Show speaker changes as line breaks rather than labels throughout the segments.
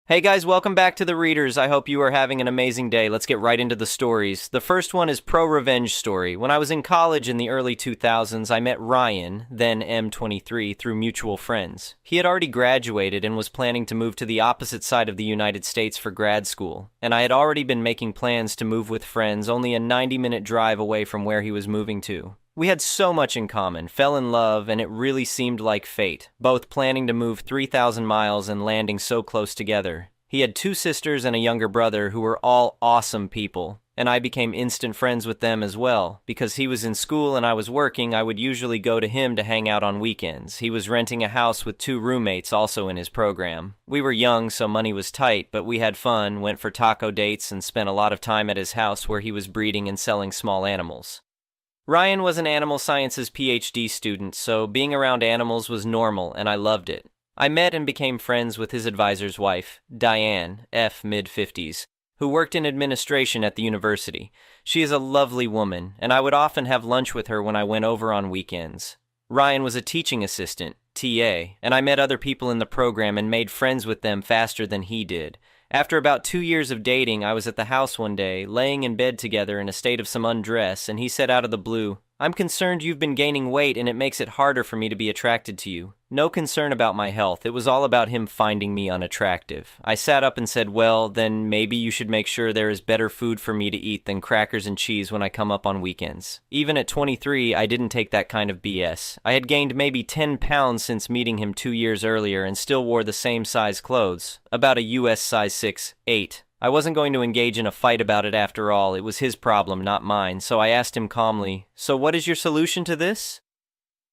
Hey guys, welcome back to the Readers. I hope you are having an amazing day. Let's get right into the stories. The first one is Prorevenge story. When I was in college in the early 2000s, I met Ryan, then M23, through mutual friends. He had already graduated and was planning to move to the opposite side of the United States for grad school, and I had already been making plans to move with friends only a 90-minute drive away from where he was moving to. We had so much in common, fell in love, and it really seemed like fate, both planning to move 3,000 miles and landing so close together. He had two sisters and a younger brother who were all awesome people, and I became instant friends with them as well. Because he was in school and I was working, I would usually go to him to hang out on weekends. He was renting a house with two roommates also in his program. We were young, so money was tight, but we had fun, went for taco dates, and spent a lot of time at his house where he was breeding and selling small animals. Ryan was an animal sciences PhD student, so being around animals was normal, and I loved it. I met and became friends with his advisor's wife, Diane, F. mid-50s, who worked in administration at the university. She is a lovely woman, and I would often have lunch with her when I went over on weekends. Ryan was a teaching assistant, TA, and I met other people in the program and made friends with them faster than he did. After about 2 years of dating, I was at the house one day, laying in bed together in a state of some undress, and he said out of the blue, "I'm concerned you've been gaining weight and it makes it harder for me to be attracted to you." No concern about my health, it was all about him finding me unattractive. I sat up and said, "Well, then maybe you should make sure there is better food for me to eat than crackers and cheese when I come up on weekends." Even at 23, I didn't take that kind of BS. I had gained maybe 10 pounds since meeting him 2 years earlier and still wore the same size clothes, about a US size 6, 8. I wasn't going to engage in a fight about it after all. It was his problem, not mine, so I asked him calmly, "So what is your solution to this?"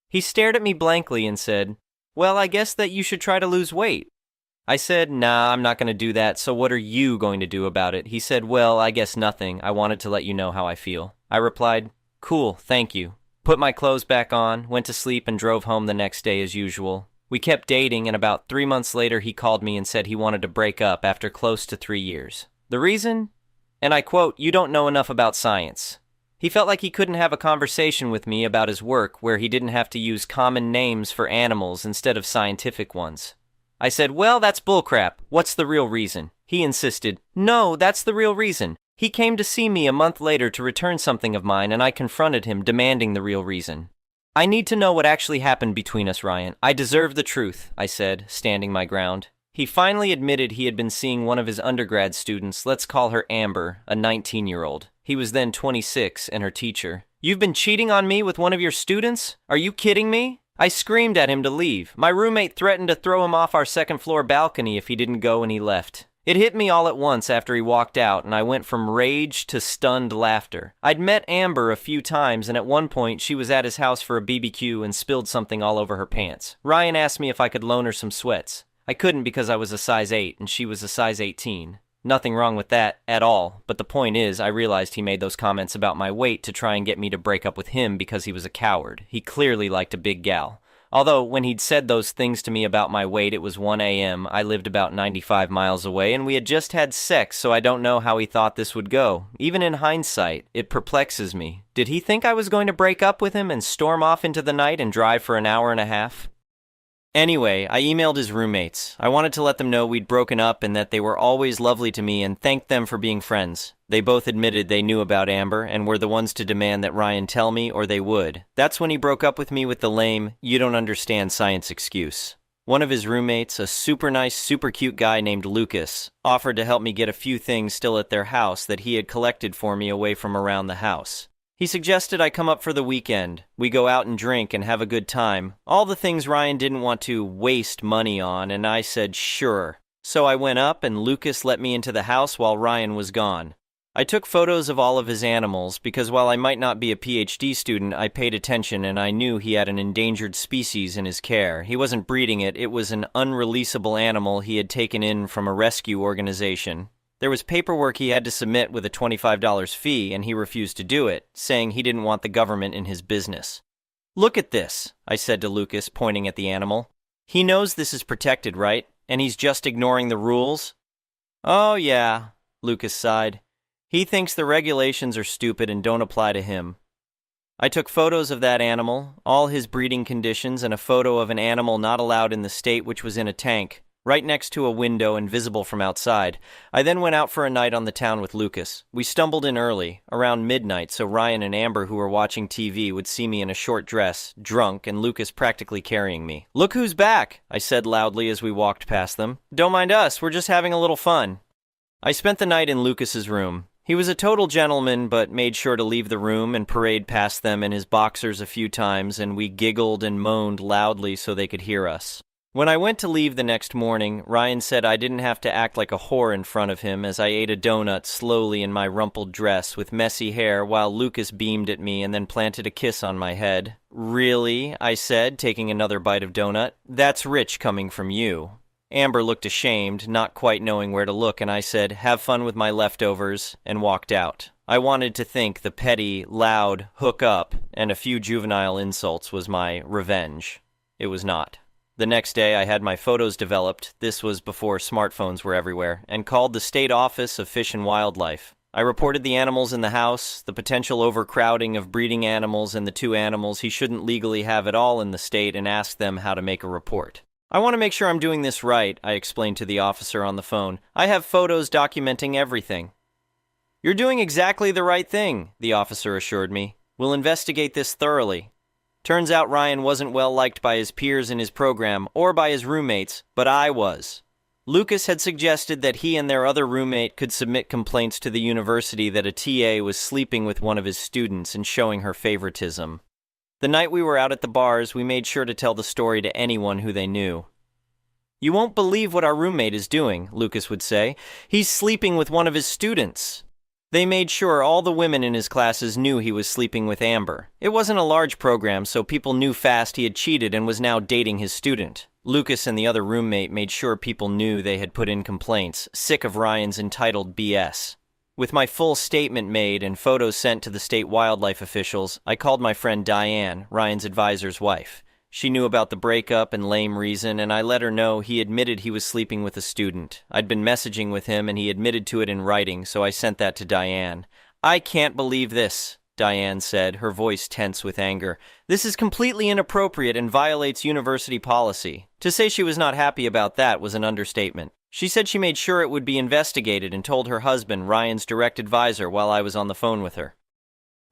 He stared at me blankly and said, "Well, I guess that you should try to lose weight." I said, "Nah, I'm not going to do that, so what are you going to do about it?" He said, "Well, I guess nothing. I wanted to let you know how I feel." I replied, "Cool, thank you." Put my clothes back on, went to sleep, and drove home the next day as usual. We kept dating, and about 3 months later he called me and said he wanted to break up after close to 3 years. The reason? And I quote, "You don't know enough about science." He felt like he couldn't have a conversation with me about his work where he didn't have to use common names for animals instead of scientific ones. I said, "Well, that's bullcrap. What's the real reason?" He insisted, "No, that's the real reason." He came to see me a month later to return something of mine, and I confronted him, demanding the real reason. "I need to know what actually happened between us, Ryan. I deserve the truth," I said, standing my ground. He finally admitted he had been seeing one of his undergrad students, let's call her Amber, a 19-year-old. He was then 26 and her teacher. "You've been cheating on me with one of your students? Are you kidding me?" I screamed at him to leave. My roommate threatened to throw him off our second-floor balcony if he didn't go, and he left. It hit me all at once after he walked out, and I went from rage to stunned laughter. I'd met Amber a few times, and at one point she was at his house for a BBQ and spilled something all over her pants. Ryan asked me if I could loan her some sweats. I couldn't because I was a size 8 and she was a size 18. Nothing wrong with that at all, but the point is, I realized he made those comments about my weight to try and get me to break up with him because he was a coward. He clearly liked a big gal. Although, when he'd said those things to me about my weight, it was 1 a.m., I lived about 95 miles away, and we had just had sex, so I don't know how he thought this would go. Even in hindsight, it perplexes me. Did he think I was going to break up with him and storm off into the night and drive for an hour and a half? Anyway, I emailed his roommates. I wanted to let them know we'd broken up and that they were always lovely to me and thanked them for being friends. They both admitted they knew about Amber and were the ones to demand that Ryan tell me or they would. That's when he broke up with me with the lame, "you don't understand science" excuse. One of his roommates, a super nice, super cute guy named Lucas, offered to help me get a few things still at their house that he had collected for me away from around the house. He suggested I come up for the weekend. We go out and drink and have a good time. All the things Ryan didn't want to waste money on, and I said sure. So I went up and Lucas let me into the house while Ryan was gone. I took photos of all of his animals because while I might not be a PhD student, I paid attention and I knew he had an endangered species in his care. He wasn't breeding it, it was an unreleasable animal he had taken in from a rescue organization. There was paperwork he had to submit with a $25 fee, and he refused to do it, saying he didn't want the government in his business. "Look at this," I said to Lucas, pointing at the animal. "He knows this is protected, right? And he's just ignoring the rules?" "Oh, yeah," Lucas sighed. "He thinks the regulations are stupid and don't apply to him." I took photos of that animal, all his breeding conditions, and a photo of an animal not allowed in the state which was in a tank. right next to a window and visible from outside. I then went out for a night on the town with Lucas. We stumbled in early, around midnight, so Ryan and Amber, who were watching TV, would see me in a short dress, drunk, and Lucas practically carrying me. "Look who's back," I said loudly as we walked past them. "Don't mind us, we're just having a little fun." I spent the night in Lucas's room. He was a total gentleman, but made sure to leave the room and parade past them in his boxers a few times, and we giggled and moaned loudly so they could hear us. When I went to leave the next morning, Ryan said I didn't have to act like a whore in front of him as I ate a donut slowly in my rumpled dress with messy hair while Lucas beamed at me and then planted a kiss on my head. "Really?" I said, taking another bite of donut. "That's rich coming from you." Amber looked ashamed, not quite knowing where to look, and I said, "Have fun with my leftovers," and walked out. I wanted to think the petty, loud, hook up, and a few juvenile insults was my revenge. It was not. The next day, I had my photos developed, this was before smartphones were everywhere, and called the State Office of Fish and Wildlife. I reported the animals in the house, the potential overcrowding of breeding animals, and the 2 animals he shouldn't legally have at all in the state, and asked them how to make a report. "I want to make sure I'm doing this right," I explained to the officer on the phone. "I have photos documenting everything." "You're doing exactly the right thing," the officer assured me. "We'll investigate this thoroughly." Turns out Ryan wasn't well liked by his peers in his program or by his roommates, but I was. Lucas had suggested that he and their other roommate could submit complaints to the university that a TA was sleeping with one of his students and showing her favoritism. The night we were out at the bars, we made sure to tell the story to anyone who they knew. "You won't believe what our roommate is doing," Lucas would say. "He's sleeping with one of his students." They made sure all the women in his classes knew he was sleeping with Amber. It wasn't a large program, so people knew fast he had cheated and was now dating his student. Lucas and the other roommate made sure people knew they had put in complaints, sick of Ryan's entitled BS. With my full statement made and photos sent to the state wildlife officials, I called my friend Diane, Ryan's advisor's wife. She knew about the breakup and lame reason, and I let her know he admitted he was sleeping with a student. I'd been messaging with him, and he admitted to it in writing, so I sent that to Diane. "I can't believe this," Diane said, her voice tense with anger. "This is completely inappropriate and violates university policy." To say she was not happy about that was an understatement. She said she made sure it would be investigated and told her husband, Ryan's direct advisor, while I was on the phone with her.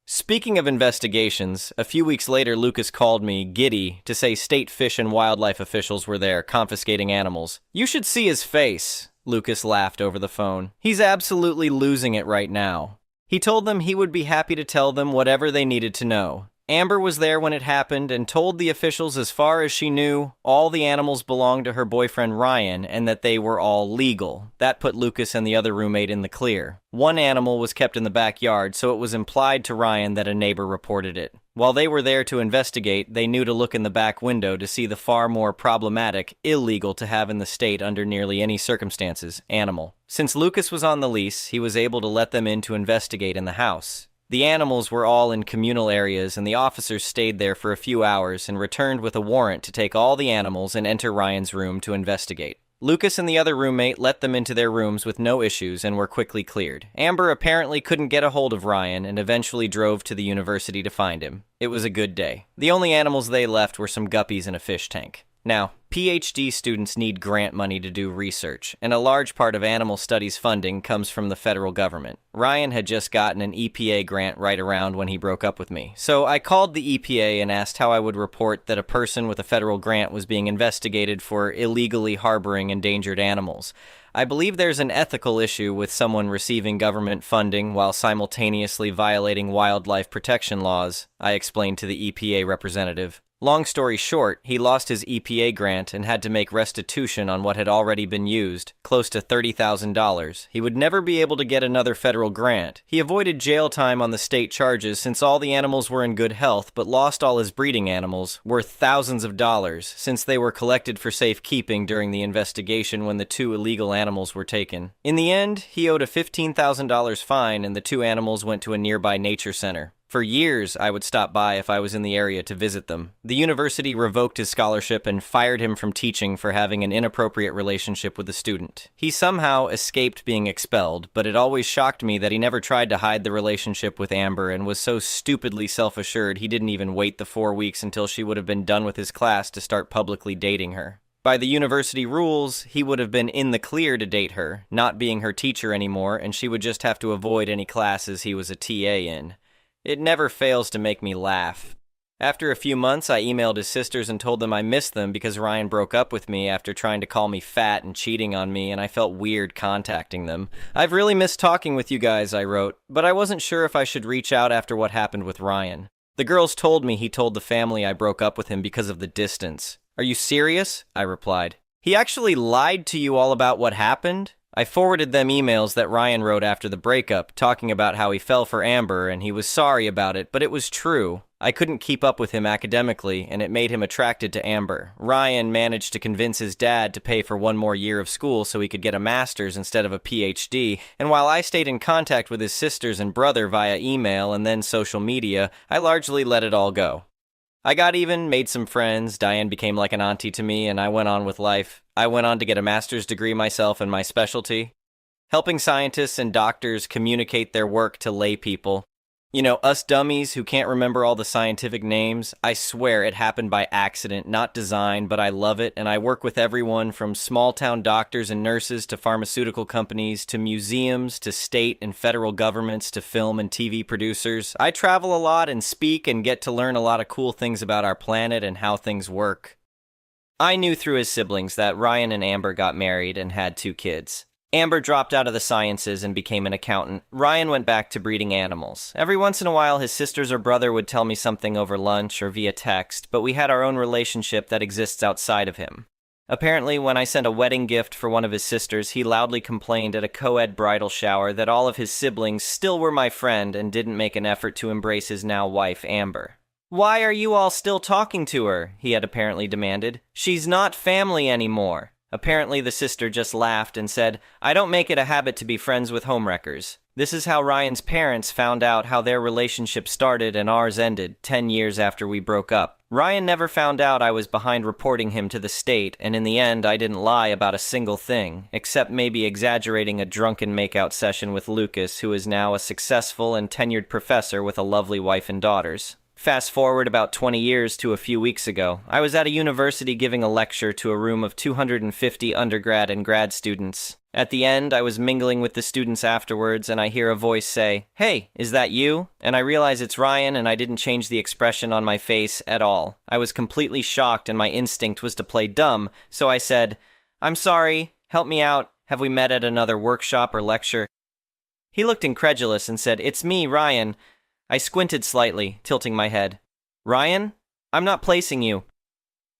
Speaking of investigations, a few weeks later Lucas called me, giddy, to say state fish and wildlife officials were there, confiscating animals. "You should see his face," Lucas laughed over the phone. "He's absolutely losing it right now." He told them he would be happy to tell them whatever they needed to know. Amber was there when it happened and told the officials as far as she knew, all the animals belonged to her boyfriend Ryan and that they were all legal. That put Lucas and the other roommate in the clear. One animal was kept in the backyard, so it was implied to Ryan that a neighbor reported it. While they were there to investigate, they knew to look in the back window to see the far more problematic, illegal to have in the state under nearly any circumstances, animal. Since Lucas was on the lease, he was able to let them in to investigate in the house. The animals were all in communal areas, and the officers stayed there for a few hours and returned with a warrant to take all the animals and enter Ryan's room to investigate. Lucas and the other roommate let them into their rooms with no issues and were quickly cleared. Amber apparently couldn't get a hold of Ryan and eventually drove to the university to find him. It was a good day. The only animals they left were some guppies in a fish tank. Now, PhD students need grant money to do research, and a large part of animal studies funding comes from the federal government. Ryan had just gotten an EPA grant right around when he broke up with me, so I called the EPA and asked how I would report that a person with a federal grant was being investigated for illegally harboring endangered animals. I believe there's an ethical issue with someone receiving government funding while simultaneously violating wildlife protection laws, I explained to the EPA representative. Long story short, he lost his EPA grant and had to make restitution on what had already been used, close to $30,000. He would never be able to get another federal grant. He avoided jail time on the state charges since all the animals were in good health, but lost all his breeding animals, worth thousands of dollars, since they were collected for safekeeping during the investigation when the 2 illegal animals were taken. In the end, he owed a $15,000 fine, and the 2 animals went to a nearby nature center. For years, I would stop by if I was in the area to visit them. The university revoked his scholarship and fired him from teaching for having an inappropriate relationship with a student. He somehow escaped being expelled, but it always shocked me that he never tried to hide the relationship with Amber and was so stupidly self-assured he didn't even wait the 4 weeks until she would have been done with his class to start publicly dating her. By the university rules, he would have been in the clear to date her, not being her teacher anymore, and she would just have to avoid any classes he was a TA in. It never fails to make me laugh. After a few months, I emailed his sisters and told them I missed them because Ryan broke up with me after trying to call me fat and cheating on me, and I felt weird contacting them. I've really missed talking with you guys, I wrote, but I wasn't sure if I should reach out after what happened with Ryan. The girls told me he told the family I broke up with him because of the distance. Are you serious? I replied. He actually lied to you all about what happened? I forwarded them emails that Ryan wrote after the breakup, talking about how he fell for Amber and he was sorry about it, but it was true. I couldn't keep up with him academically, and it made him attracted to Amber. Ryan managed to convince his dad to pay for one more year of school so he could get a master's instead of a PhD, and while I stayed in contact with his sisters and brother via email and then social media, I largely let it all go. I got even, made some friends, Diane became like an auntie to me, and I went on with life. I went on to get a master's degree myself in my specialty, helping scientists and doctors communicate their work to lay people. You know, us dummies who can't remember all the scientific names, I swear it happened by accident, not design, but I love it, and I work with everyone from small-town doctors and nurses to pharmaceutical companies to museums to state and federal governments to film and TV producers. I travel a lot and speak and get to learn a lot of cool things about our planet and how things work. I knew through his siblings that Ryan and Amber got married and had 2 kids. Amber dropped out of the sciences and became an accountant. Ryan went back to breeding animals. Every once in a while, his sisters or brother would tell me something over lunch or via text, but we had our own relationship that exists outside of him. Apparently, when I sent a wedding gift for one of his sisters, he loudly complained at a co-ed bridal shower that all of his siblings still were my friend and didn't make an effort to embrace his now wife, Amber. "Why are you all still talking to her?" he had apparently demanded. "She's not family anymore." Apparently, the sister just laughed and said, "I don't make it a habit to be friends with homewreckers." This is how Ryan's parents found out how their relationship started and ours ended 10 years after we broke up. Ryan never found out I was behind reporting him to the state, and in the end, I didn't lie about a single thing, except maybe exaggerating a drunken makeout session with Lucas, who is now a successful and tenured professor with a lovely wife and daughters. Fast forward about 20 years to a few weeks ago. I was at a university giving a lecture to a room of 250 undergrad and grad students. At the end, I was mingling with the students afterwards, and I hear a voice say, "Hey, is that you?" And I realize it's Ryan, and I didn't change the expression on my face at all. I was completely shocked, and my instinct was to play dumb, so I said, "I'm sorry, help me out. Have we met at another workshop or lecture?" He looked incredulous and said, "It's me, Ryan." I squinted slightly, tilting my head. "Ryan? I'm not placing you."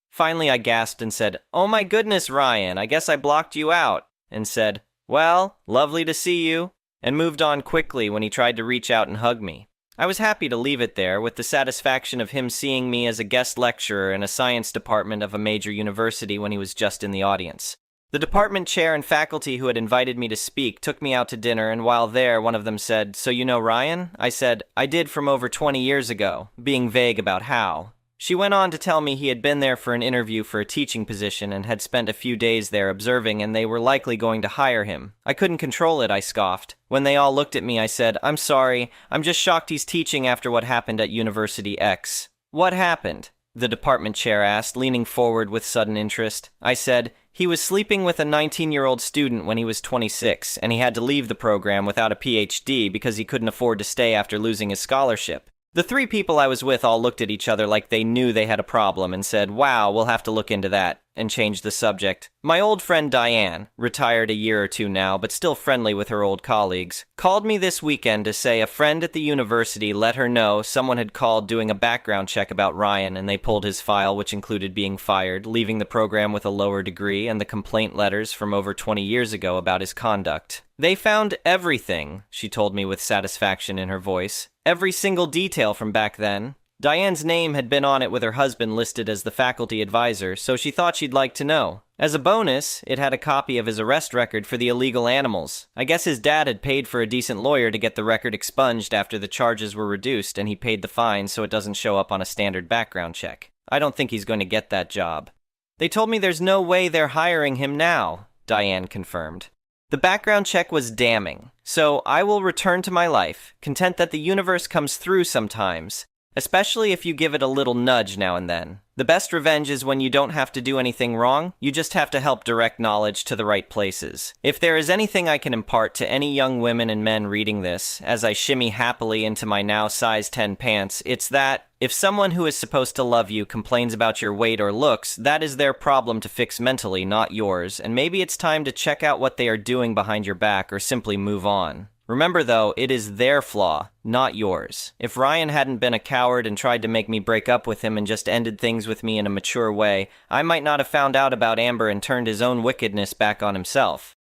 Finally, I gasped and said, "Oh my goodness, Ryan, I guess I blocked you out," and said, "Well, lovely to see you," and moved on quickly when he tried to reach out and hug me. I was happy to leave it there, with the satisfaction of him seeing me as a guest lecturer in a science department of a major university when he was just in the audience. The department chair and faculty who had invited me to speak took me out to dinner, and while there, one of them said, "So you know Ryan?" I said, "I did from over 20 years ago," being vague about how. She went on to tell me he had been there for an interview for a teaching position and had spent a few days there observing, and they were likely going to hire him. I couldn't control it, I scoffed. When they all looked at me, I said, "I'm sorry, I'm just shocked he's teaching after what happened at University X." "What happened?" the department chair asked, leaning forward with sudden interest. I said, "He was sleeping with a 19-year-old student when he was 26, and he had to leave the program without a PhD because he couldn't afford to stay after losing his scholarship." The 3 people I was with all looked at each other like they knew they had a problem and said, "Wow, we'll have to look into that," and changed the subject. My old friend Diane, retired a year or 2 now, but still friendly with her old colleagues, called me this weekend to say a friend at the university let her know someone had called doing a background check about Ryan, and they pulled his file, which included being fired, leaving the program with a lower degree, and the complaint letters from over 20 years ago about his conduct. "They found everything," she told me with satisfaction in her voice. "Every single detail from back then. Diane's name had been on it with her husband listed as the faculty advisor, so she thought she'd like to know. As a bonus, it had a copy of his arrest record for the illegal animals. I guess his dad had paid for a decent lawyer to get the record expunged after the charges were reduced, and he paid the fine so it doesn't show up on a standard background check. I don't think he's going to get that job." "They told me there's no way they're hiring him now," Diane confirmed. The background check was damning, so I will return to my life, content that the universe comes through sometimes, especially if you give it a little nudge now and then. The best revenge is when you don't have to do anything wrong, you just have to help direct knowledge to the right places. If there is anything I can impart to any young women and men reading this, as I shimmy happily into my now size 10 pants, it's that, if someone who is supposed to love you complains about your weight or looks, that is their problem to fix mentally, not yours, and maybe it's time to check out what they are doing behind your back or simply move on. Remember though, it is their flaw, not yours. If Ryan hadn't been a coward and tried to make me break up with him and just ended things with me in a mature way, I might not have found out about Amber and turned his own wickedness back on himself.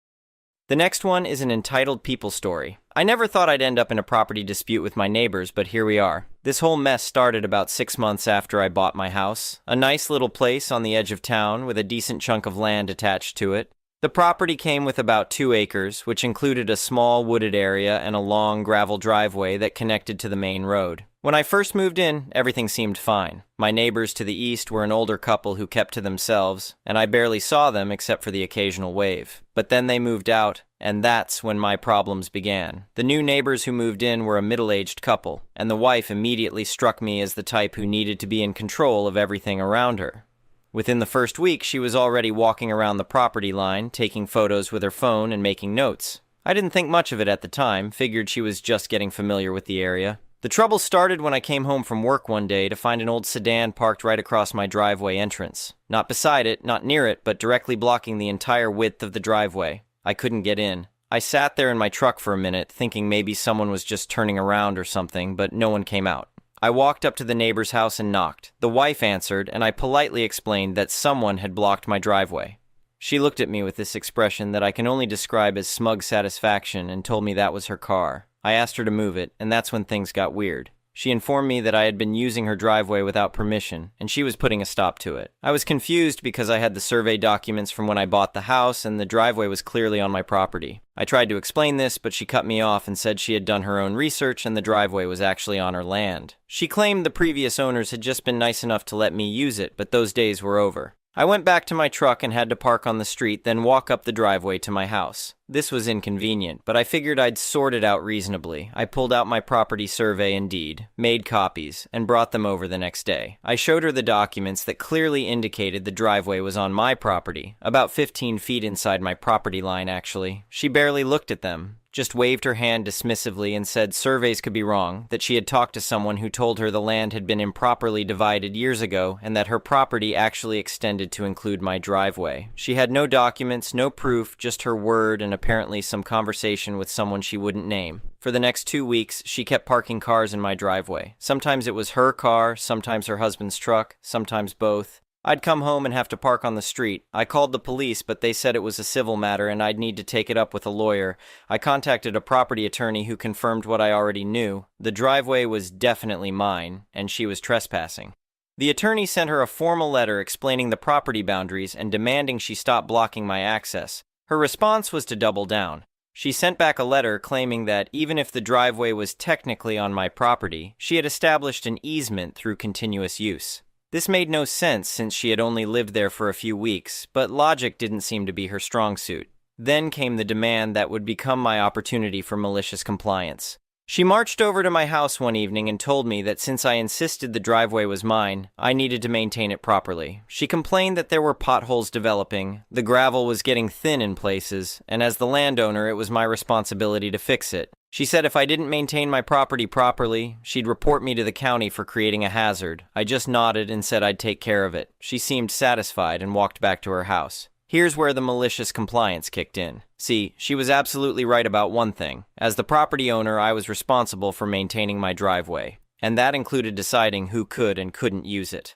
The next one is an entitled people story. I never thought I'd end up in a property dispute with my neighbors, but here we are. This whole mess started about 6 months after I bought my house. A nice little place on the edge of town with a decent chunk of land attached to it. The property came with about 2 acres, which included a small wooded area and a long gravel driveway that connected to the main road. When I first moved in, everything seemed fine. My neighbors to the east were an older couple who kept to themselves, and I barely saw them except for the occasional wave. But then they moved out, and that's when my problems began. The new neighbors who moved in were a middle-aged couple, and the wife immediately struck me as the type who needed to be in control of everything around her. Within the first week, she was already walking around the property line, taking photos with her phone and making notes. I didn't think much of it at the time, figured she was just getting familiar with the area. The trouble started when I came home from work one day to find an old sedan parked right across my driveway entrance. Not beside it, not near it, but directly blocking the entire width of the driveway. I couldn't get in. I sat there in my truck for a minute, thinking maybe someone was just turning around or something, but no one came out. I walked up to the neighbor's house and knocked. The wife answered, and I politely explained that someone had blocked my driveway. She looked at me with this expression that I can only describe as smug satisfaction and told me that was her car. I asked her to move it, and that's when things got weird. She informed me that I had been using her driveway without permission, and she was putting a stop to it. I was confused because I had the survey documents from when I bought the house, and the driveway was clearly on my property. I tried to explain this, but she cut me off and said she had done her own research and the driveway was actually on her land. She claimed the previous owners had just been nice enough to let me use it, but those days were over. I went back to my truck and had to park on the street, then walk up the driveway to my house. This was inconvenient, but I figured I'd sort it out reasonably. I pulled out my property survey and deed, made copies, and brought them over the next day. I showed her the documents that clearly indicated the driveway was on my property, about 15 feet inside my property line actually. She barely looked at them, just waved her hand dismissively and said surveys could be wrong, that she had talked to someone who told her the land had been improperly divided years ago, and that her property actually extended to include my driveway. She had no documents, no proof, just her word and apparently some conversation with someone she wouldn't name. For the next 2 weeks, she kept parking cars in my driveway. Sometimes it was her car, sometimes her husband's truck, sometimes both. I'd come home and have to park on the street. I called the police, but they said it was a civil matter and I'd need to take it up with a lawyer. I contacted a property attorney who confirmed what I already knew. The driveway was definitely mine, and she was trespassing. The attorney sent her a formal letter explaining the property boundaries and demanding she stop blocking my access. Her response was to double down. She sent back a letter claiming that even if the driveway was technically on my property, she had established an easement through continuous use. This made no sense since she had only lived there for a few weeks, but logic didn't seem to be her strong suit. Then came the demand that would become my opportunity for malicious compliance. She marched over to my house one evening and told me that since I insisted the driveway was mine, I needed to maintain it properly. She complained that there were potholes developing, the gravel was getting thin in places, and as the landowner, it was my responsibility to fix it. She said if I didn't maintain my property properly, she'd report me to the county for creating a hazard. I just nodded and said I'd take care of it. She seemed satisfied and walked back to her house. Here's where the malicious compliance kicked in. See, she was absolutely right about one thing. As the property owner, I was responsible for maintaining my driveway, and that included deciding who could and couldn't use it.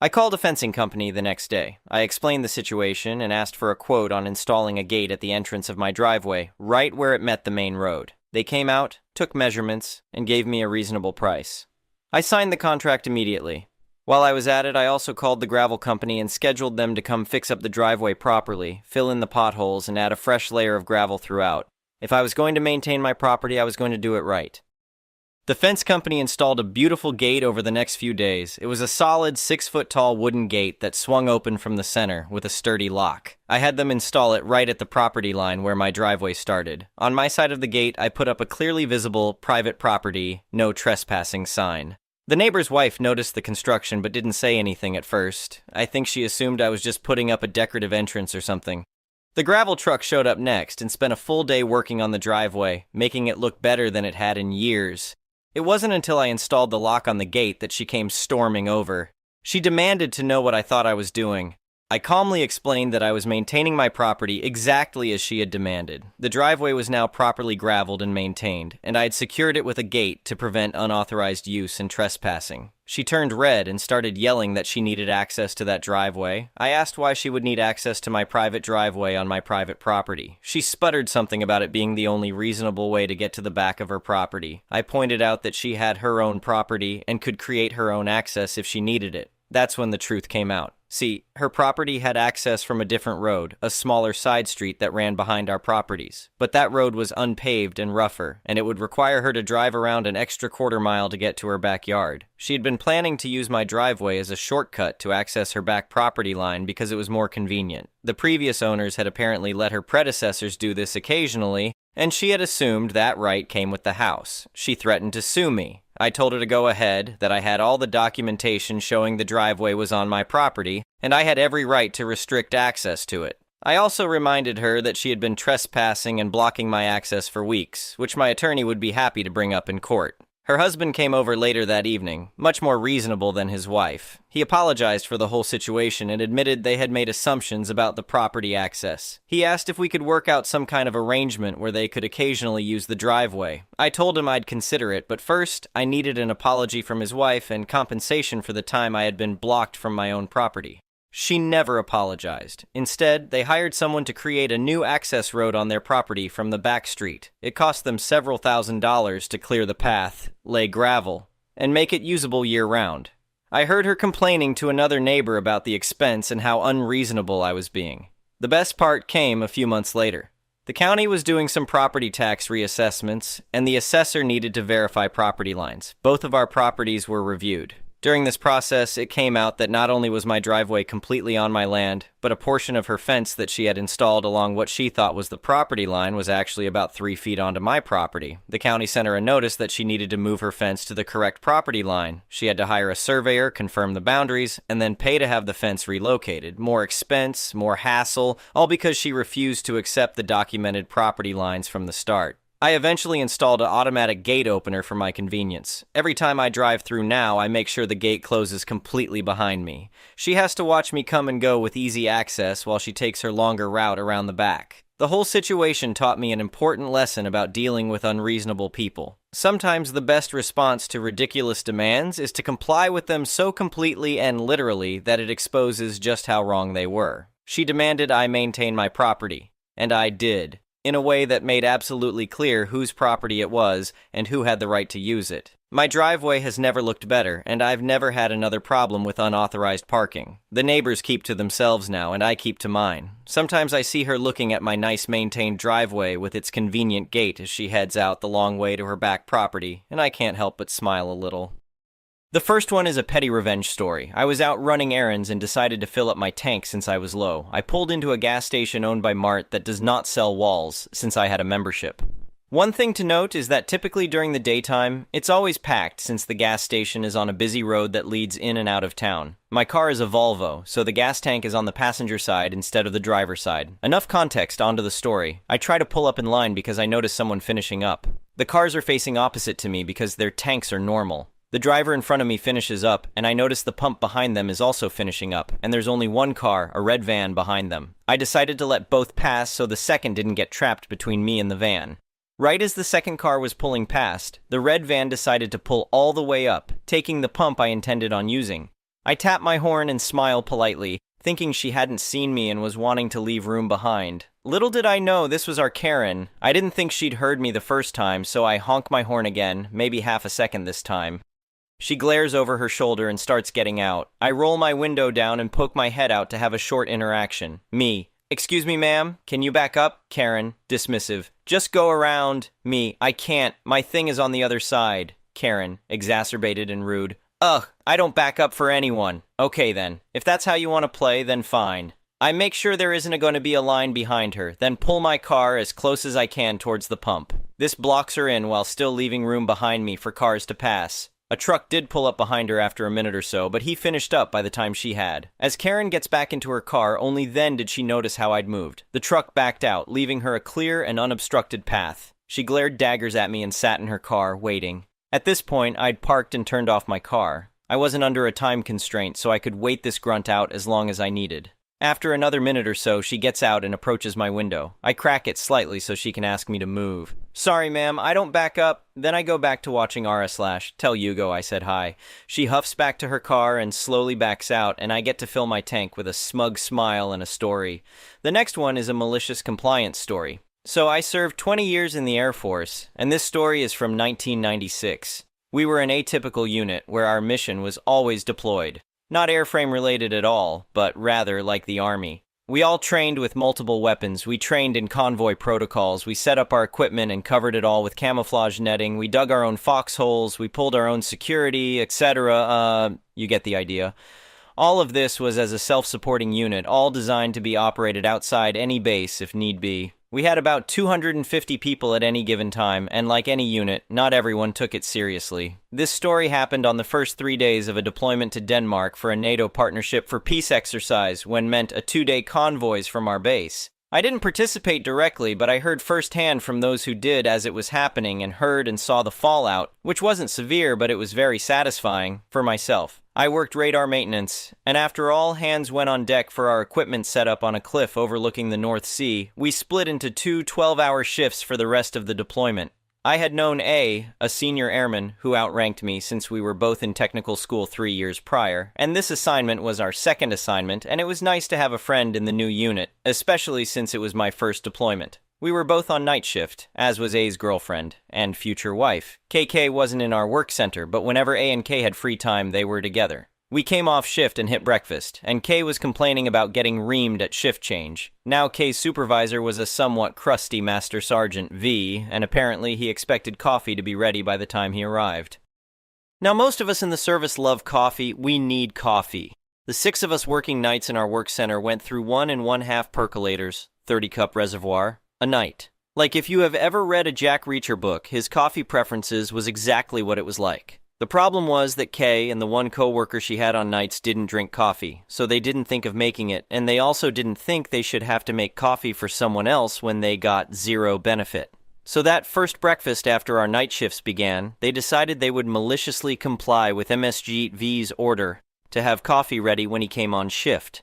I called a fencing company the next day. I explained the situation and asked for a quote on installing a gate at the entrance of my driveway, right where it met the main road. They came out, took measurements, and gave me a reasonable price. I signed the contract immediately. While I was at it, I also called the gravel company and scheduled them to come fix up the driveway properly, fill in the potholes, and add a fresh layer of gravel throughout. If I was going to maintain my property, I was going to do it right. The fence company installed a beautiful gate over the next few days. It was a solid 6-foot-tall wooden gate that swung open from the center with a sturdy lock. I had them install it right at the property line where my driveway started. On my side of the gate, I put up a clearly visible private property, no trespassing sign. The neighbor's wife noticed the construction but didn't say anything at first. I think she assumed I was just putting up a decorative entrance or something. The gravel truck showed up next and spent a full day working on the driveway, making it look better than it had in years. It wasn't until I installed the lock on the gate that she came storming over. She demanded to know what I thought I was doing. I calmly explained that I was maintaining my property exactly as she had demanded. The driveway was now properly graveled and maintained, and I had secured it with a gate to prevent unauthorized use and trespassing. She turned red and started yelling that she needed access to that driveway. I asked why she would need access to my private driveway on my private property. She sputtered something about it being the only reasonable way to get to the back of her property. I pointed out that she had her own property and could create her own access if she needed it. That's when the truth came out. See, her property had access from a different road, a smaller side street that ran behind our properties. But that road was unpaved and rougher, and it would require her to drive around an extra quarter-mile to get to her backyard. She had been planning to use my driveway as a shortcut to access her back property line because it was more convenient. The previous owners had apparently let her predecessors do this occasionally, and she had assumed that right came with the house. She threatened to sue me. I told her to go ahead, that I had all the documentation showing the driveway was on my property, and I had every right to restrict access to it. I also reminded her that she had been trespassing and blocking my access for weeks, which my attorney would be happy to bring up in court. Her husband came over later that evening, much more reasonable than his wife. He apologized for the whole situation and admitted they had made assumptions about the property access. He asked if we could work out some kind of arrangement where they could occasionally use the driveway. I told him I'd consider it, but first, I needed an apology from his wife and compensation for the time I had been blocked from my own property. She never apologized. Instead, they hired someone to create a new access road on their property from the back street. It cost them several $1,000s to clear the path, lay gravel, and make it usable year-round. I heard her complaining to another neighbor about the expense and how unreasonable I was being. The best part came a few months later. The county was doing some property tax reassessments, and the assessor needed to verify property lines. Both of our properties were reviewed. During this process, it came out that not only was my driveway completely on my land, but a portion of her fence that she had installed along what she thought was the property line was actually about 3 feet onto my property. The county sent her a notice that she needed to move her fence to the correct property line. She had to hire a surveyor, confirm the boundaries, and then pay to have the fence relocated. More expense, more hassle, all because she refused to accept the documented property lines from the start. I eventually installed an automatic gate opener for my convenience. Every time I drive through now, I make sure the gate closes completely behind me. She has to watch me come and go with easy access while she takes her longer route around the back. The whole situation taught me an important lesson about dealing with unreasonable people. Sometimes the best response to ridiculous demands is to comply with them so completely and literally that it exposes just how wrong they were. She demanded I maintain my property, and I did, in a way that made absolutely clear whose property it was and who had the right to use it. My driveway has never looked better, and I've never had another problem with unauthorized parking. The neighbors keep to themselves now, and I keep to mine. Sometimes I see her looking at my nice maintained driveway with its convenient gate as she heads out the long way to her back property, and I can't help but smile a little. The first one is a petty revenge story. I was out running errands and decided to fill up my tank since I was low. I pulled into a gas station owned by Mart that does not sell walls, since I had a membership. One thing to note is that typically during the daytime, it's always packed since the gas station is on a busy road that leads in and out of town. My car is a Volvo, so the gas tank is on the passenger side instead of the driver's side. Enough context onto the story. I try to pull up in line because I notice someone finishing up. The cars are facing opposite to me because their tanks are normal. The driver in front of me finishes up, and I notice the pump behind them is also finishing up, and there's only one car, a red van, behind them. I decided to let both pass so the second didn't get trapped between me and the van. Right as the second car was pulling past, the red van decided to pull all the way up, taking the pump I intended on using. I tap my horn and smile politely, thinking she hadn't seen me and was wanting to leave room behind. Little did I know this was our Karen. I didn't think she'd heard me the first time, so I honk my horn again, maybe half a second this time. She glares over her shoulder and starts getting out. I roll my window down and poke my head out to have a short interaction. Me. Excuse me, ma'am? Can you back up? Karen. Dismissive. Just go around. Me. I can't. My thing is on the other side. Karen. Exacerbated and rude. Ugh, I don't back up for anyone. Okay then. If that's how you want to play, then fine. I make sure there isn't going to be a line behind her, then pull my car as close as I can towards the pump. This blocks her in while still leaving room behind me for cars to pass. A truck did pull up behind her after a minute or so, but he finished up by the time she had. As Karen gets back into her car, only then did she notice how I'd moved. The truck backed out, leaving her a clear and unobstructed path. She glared daggers at me and sat in her car, waiting. At this point, I'd parked and turned off my car. I wasn't under a time constraint, so I could wait this grunt out as long as I needed. After another minute or so, she gets out and approaches my window. I crack it slightly so she can ask me to move. "Sorry, ma'am, I don't back up." Then I go back to watching r/tell Hugo I said hi. She huffs back to her car and slowly backs out, and I get to fill my tank with a smug smile and a story. The next one is a malicious compliance story. So I served 20 years in the Air Force, and this story is from 1996. We were an atypical unit where our mission was always deployed. Not airframe related at all, but rather like the Army. We all trained with multiple weapons. We trained in convoy protocols. We set up our equipment and covered it all with camouflage netting. We dug our own foxholes. We pulled our own security, etc. You get the idea. All of this was as a self-supporting unit, all designed to be operated outside any base if need be. We had about 250 people at any given time, and like any unit, not everyone took it seriously. This story happened on the first 3 days of a deployment to Denmark for a NATO Partnership for Peace exercise, when meant a 2-day convoys from our base. I didn't participate directly, but I heard firsthand from those who did as it was happening and heard and saw the fallout, which wasn't severe, but it was very satisfying for myself. I worked radar maintenance, and after all hands went on deck for our equipment set up on a cliff overlooking the North Sea, we split into 2 12-hour shifts for the rest of the deployment. I had known a senior airman who outranked me since we were both in technical school 3 years prior, and this assignment was our second assignment, and it was nice to have a friend in the new unit, especially since it was my first deployment. We were both on night shift, as was A's girlfriend and future wife. KK wasn't in our work center, but whenever A and K had free time, they were together. We came off shift and hit breakfast, and K was complaining about getting reamed at shift change. Now K's supervisor was a somewhat crusty Master Sergeant V, and apparently he expected coffee to be ready by the time he arrived. Now most of us in the service love coffee. We need coffee. The 6 of us working nights in our work center went through 1 1/2 percolators, 30-cup reservoir, a night. Like if you have ever read a Jack Reacher book, his coffee preferences was exactly what it was like. The problem was that Kay and the one coworker she had on nights didn't drink coffee, so they didn't think of making it, and they also didn't think they should have to make coffee for someone else when they got 0 benefit. So that first breakfast after our night shifts began, they decided they would maliciously comply with MSG V's order to have coffee ready when he came on shift.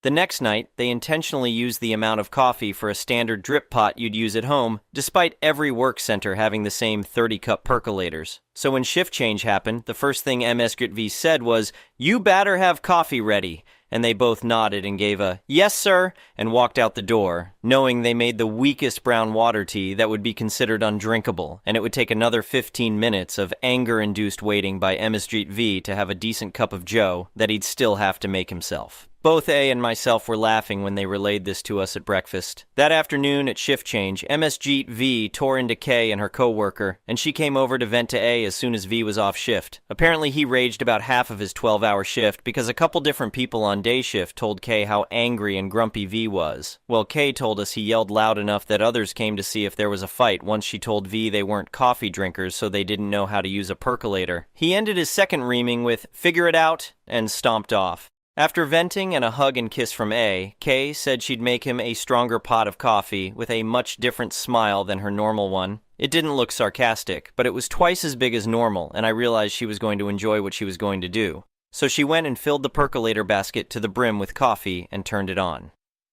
The next night, they intentionally used the amount of coffee for a standard drip pot you'd use at home, despite every work center having the same 30-cup percolators. So when shift change happened, the first thing MSGV said was, "You better have coffee ready." And they both nodded and gave a, "Yes, sir," and walked out the door, knowing they made the weakest brown water tea that would be considered undrinkable, and it would take another 15 minutes of anger-induced waiting by MSGV to have a decent cup of joe that he'd still have to make himself. Both A and myself were laughing when they relayed this to us at breakfast. That afternoon at shift change, MSG-V tore into K and her coworker, and she came over to vent to A as soon as V was off shift. Apparently he raged about half of his 12-hour shift because a couple different people on day shift told K how angry and grumpy V was. Well, K told us he yelled loud enough that others came to see if there was a fight once she told V they weren't coffee drinkers, so they didn't know how to use a percolator. He ended his second reaming with, "Figure it out," and stomped off. After venting and a hug and kiss from A, Kay said she'd make him a stronger pot of coffee with a much different smile than her normal one. It didn't look sarcastic, but it was twice as big as normal, and I realized she was going to enjoy what she was going to do. So she went and filled the percolator basket to the brim with coffee and turned it on.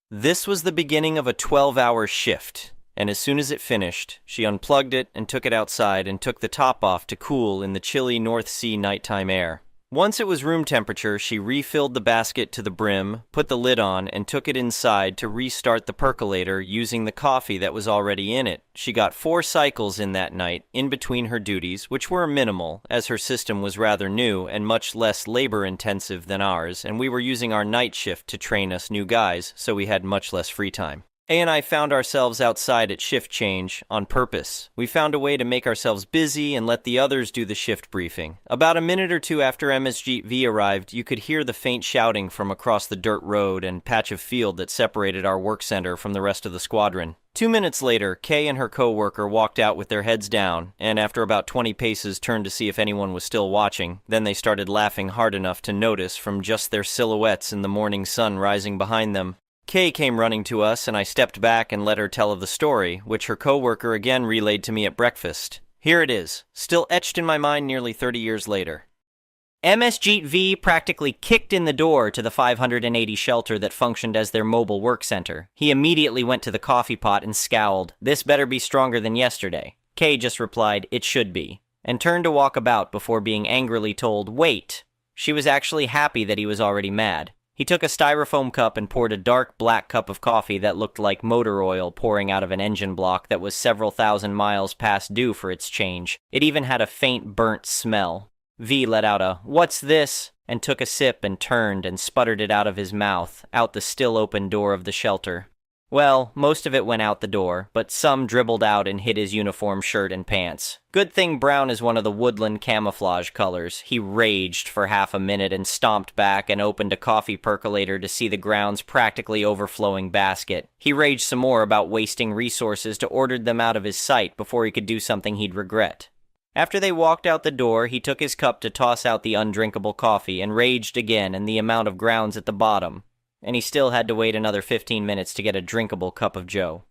This was the beginning of a 12-hour shift, and as soon as it finished, she unplugged it and took it outside and took the top off to cool in the chilly North Sea nighttime air. Once it was room temperature, she refilled the basket to the brim, put the lid on, and took it inside to restart the percolator using the coffee that was already in it. She got 4 cycles in that night, in between her duties, which were minimal, as her system was rather new and much less labor-intensive than ours, and we were using our night shift to train us new guys, so we had much less free time. A and I found ourselves outside at shift change, on purpose. We found a way to make ourselves busy and let the others do the shift briefing. About a minute or two after MSGV arrived, you could hear the faint shouting from across the dirt road and patch of field that separated our work center from the rest of the squadron. 2 minutes later, Kay and her co-worker walked out with their heads down, and after about 20 paces turned to see if anyone was still watching. Then they started laughing hard enough to notice from just their silhouettes in the morning sun rising behind them. Kay came running to us, and I stepped back and let her tell of the story, which her co-worker again relayed to me at breakfast. Here it is, still etched in my mind nearly 30 years later. MSGV practically kicked in the door to the 580 shelter that functioned as their mobile work center. He immediately went to the coffee pot and scowled, "This better be stronger than yesterday." Kay just replied, "It should be," and turned to walk about before being angrily told, "Wait." She was actually happy that he was already mad. He took a styrofoam cup and poured a dark black cup of coffee that looked like motor oil pouring out of an engine block that was several thousand miles past due for its change. It even had a faint burnt smell. V let out a, "What's this?" and took a sip and turned and sputtered it out of his mouth, out the still open door of the shelter. Well, most of it went out the door, but some dribbled out and hit his uniform shirt and pants. Good thing brown is one of the woodland camouflage colors. He raged for half a minute and stomped back and opened a coffee percolator to see the ground's practically overflowing basket. He raged some more about wasting resources to order them out of his sight before he could do something he'd regret. After they walked out the door, he took his cup to toss out the undrinkable coffee and raged again and the amount of grounds at the bottom. And he still had to wait another 15 minutes to get a drinkable cup of joe.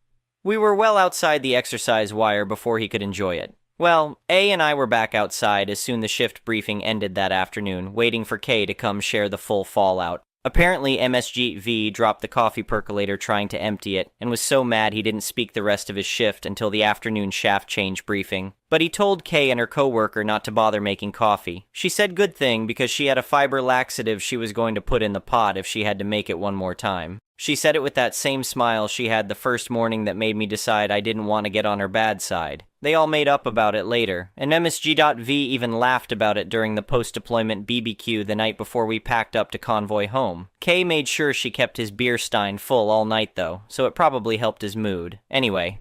We were well outside the exercise wire before he could enjoy it. Well, A and I were back outside as soon the shift briefing ended that afternoon, waiting for K to come share the full fallout. Apparently, MSGV dropped the coffee percolator trying to empty it, and was so mad he didn't speak the rest of his shift until the afternoon shaft change briefing. But he told Kay and her co-worker not to bother making coffee. She said good thing because she had a fiber laxative she was going to put in the pot if she had to make it one more time. She said it with that same smile she had the first morning that made me decide I didn't want to get on her bad side. They all made up about it later, and MSG.V even laughed about it during the post-deployment BBQ the night before we packed up to convoy home. Kay made sure she kept his beer stein full all night though, so it probably helped his mood. Anyway,